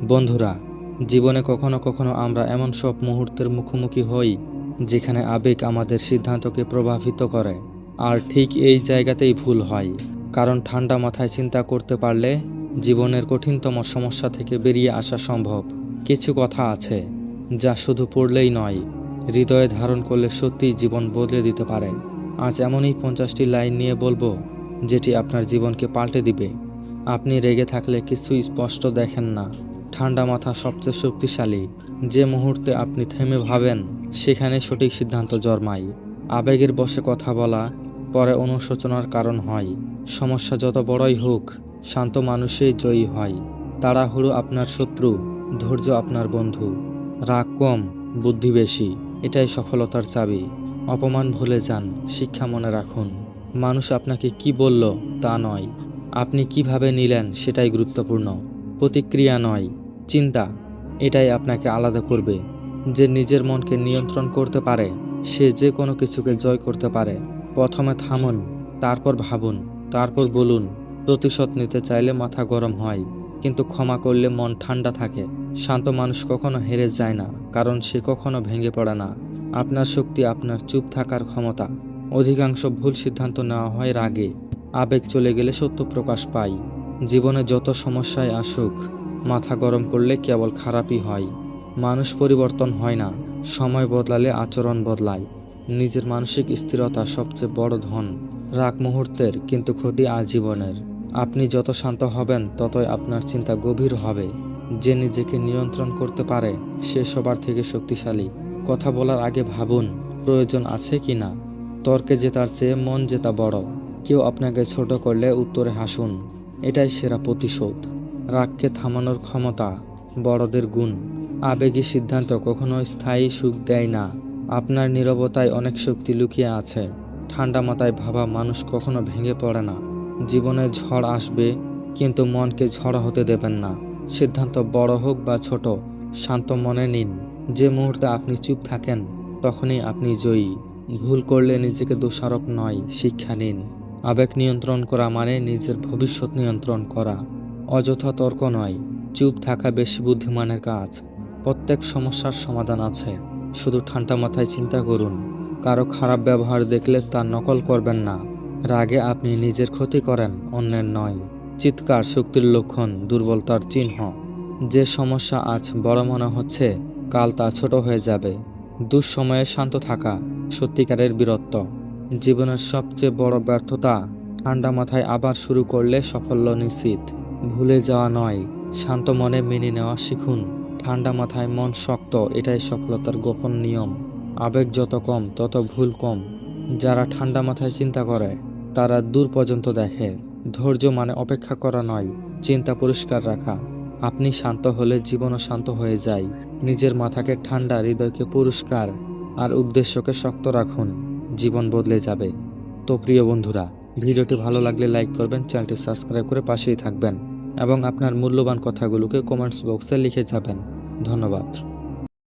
বন্ধুরা, জীবনে কখনো কখনো আমরা এমন সব মুহূর্তের মুখোমুখি হই যেখানে আবেগ আমাদের সিদ্ধান্তকে প্রভাবিত করে। আর ঠিক এই জায়গাতেই ভুল হয়, কারণ ঠান্ডা মাথায় চিন্তা করতে পারলে জীবনের কঠিনতম সমস্যা থেকে বেরিয়ে আসা সম্ভব। কিছু কথা আছে যা শুধু পড়লেই নয়, হৃদয়ে ধারণ করলে সত্যিই জীবন বদলে দিতে পারে। আজ এমনই 50টি লাইন নিয়ে বলবো যেটি আপনার জীবনকে পাল্টে দিবে। আপনি রেগে থাকলে কিছুই স্পষ্ট দেখেন না। ঠান্ডা মাথা সবচেয়ে শক্তিশালী। যে মুহূর্তে আপনি থেমে ভাবেন, সেখানে সঠিক সিদ্ধান্ত জন্মায়। আবেগের বশে কথা বলা পরে অনুশোচনার কারণ হয়। সমস্যা যত বড়ই হোক, শান্ত মানুষই জয়ী হয়। তাড়াহুড়ো আপনার শত্রু, ধৈর্য আপনার বন্ধু। রাগ কম, বুদ্ধি বেশি, এটাই সফলতার চাবি। অপমান ভুলে যান, শিক্ষা মনে রাখুন। মানুষ আপনাকে কি বলল তা নয়, আপনি কিভাবে নিলেন সেটাই গুরুত্বপূর্ণ। প্রতিক্রিয়া নয়, চিন্তা, এটাই আপনাকে আলাদা করবে। যে নিজের মনকে নিয়ন্ত্রণ করতে পারে, সে যে কোনো কিছুকে জয় করতে পারে। প্রথমে থামুন, তারপর ভাবুন, তারপর বলুন। প্রতিশোধ নিতে চাইলে মাথা গরম হয়, কিন্তু ক্ষমা করলে মন ঠান্ডা থাকে। শান্ত মানুষ কখনো হেরে যায় না, কারণ সে কখনো ভেঙে পড়ে না। আপনার শক্তি আপনার চুপ থাকার ক্ষমতা। অধিকাংশ ভুল সিদ্ধান্ত নেওয়া হয় রাগে। আবেগ চলে গেলে সত্য প্রকাশ পায়। জীবনে যত সমস্যায় আসুক, মাথা গরম করলে কেবল খারাপই হয়। মানুষ পরিবর্তন হয় না, সময় বদলালে আচরণ বদলায়। নিজের মানসিক স্থিরতা সবচেয়ে বড় ধন। রাগ মুহূর্তের, কিন্তু ক্ষতি আজীবনের। আপনি যত শান্ত হবেন, ততই আপনার চিন্তা গভীর হবে। যে নিজেকে নিয়ন্ত্রণ করতে পারে, সে সবার থেকে শক্তিশালী। কথা বলার আগে ভাবুন, প্রয়োজন আছে কি না। তর্কে জেতার চেয়ে মন জেতা বড়। কেউ আপনাকে ছোট করলে উত্তরে হাসুন, এটাই সেরা প্রতিশোধ। রাগকে থামানোর ক্ষমতা বড়দের গুণ। আবেগী সিদ্ধান্ত কখনো স্থায়ী সুখ দেয় না। আপনার নীরবতায় অনেক শক্তি লুকিয়ে আছে। ঠান্ডা মাথায় ভাবা মানুষ কখনো ভেঙে পড়ে না। জীবনে ঝড় আসবে, কিন্তু মনকে ঝড় হতে দেবেন না। সিদ্ধান্ত বড় হোক বা ছোট, শান্ত মনে নিন। যে মুহূর্তে আপনি চুপ থাকেন, তখনই আপনি জয়ী। ভুল করলে নিজেকে দোষারোপ নয়, শিক্ষা নিন। আবেগ নিয়ন্ত্রণ করা মানে নিজের ভবিষ্যৎ নিয়ন্ত্রণ করা। অযথা তর্ক নয়, চুপ থাকা বেশি বুদ্ধিমানের কাজ। প্রত্যেক সমস্যার সমাধান আছে, শুধু ঠান্ডা মাথায় চিন্তা করুন। কারো খারাপ ব্যবহার দেখলে তার নকল করবেন না। রাগে আপনি নিজের ক্ষতি করেন, অন্যের নয়। চিৎকার শক্তির লক্ষণ, দুর্বলতার চিহ্ন। যে সমস্যা আজ বড় মনে হচ্ছে, কাল তা ছোট হয়ে যাবে। দুঃসময়ে শান্ত থাকা সত্যিকারের বীরত্ব। জীবনের সবচেয়ে বড় ব্যর্থতা ঠান্ডা মাথায় আবার শুরু করলে সাফল্য নিশ্চিত। ভুলে যাওয়া নয়, শান্ত মনে মেনে নেওয়া শিখুন। ঠান্ডা মাথায় মন শক্ত, এটাই সফলতার গোপন নিয়ম। আবেগ যত কম, তত ভুল কম। যারা ঠান্ডা মাথায় চিন্তা করে, তারা দূর পর্যন্ত দেখে। ধৈর্য মানে অপেক্ষা করা নয়, চিন্তা পরিষ্কার রাখা। আপনি শান্ত হলে জীবনও শান্ত হয়ে যায়। নিজের মাথাকে ঠান্ডা, হৃদয়কে পরিষ্কার আর উদ্দেশ্যকে শক্ত রাখুন। জীবন বদলে যাবে। তো প্রিয় বন্ধুরা, ভিডিওটি ভালো লাগলে লাইক করবেন, চ্যানেলটি সাবস্ক্রাইব করে পাশেই থাকবেন এবং আপনার মূল্যবান কথাগুলোকে কমেন্টস বক্সে লিখে যাবেন। ধন্যবাদ।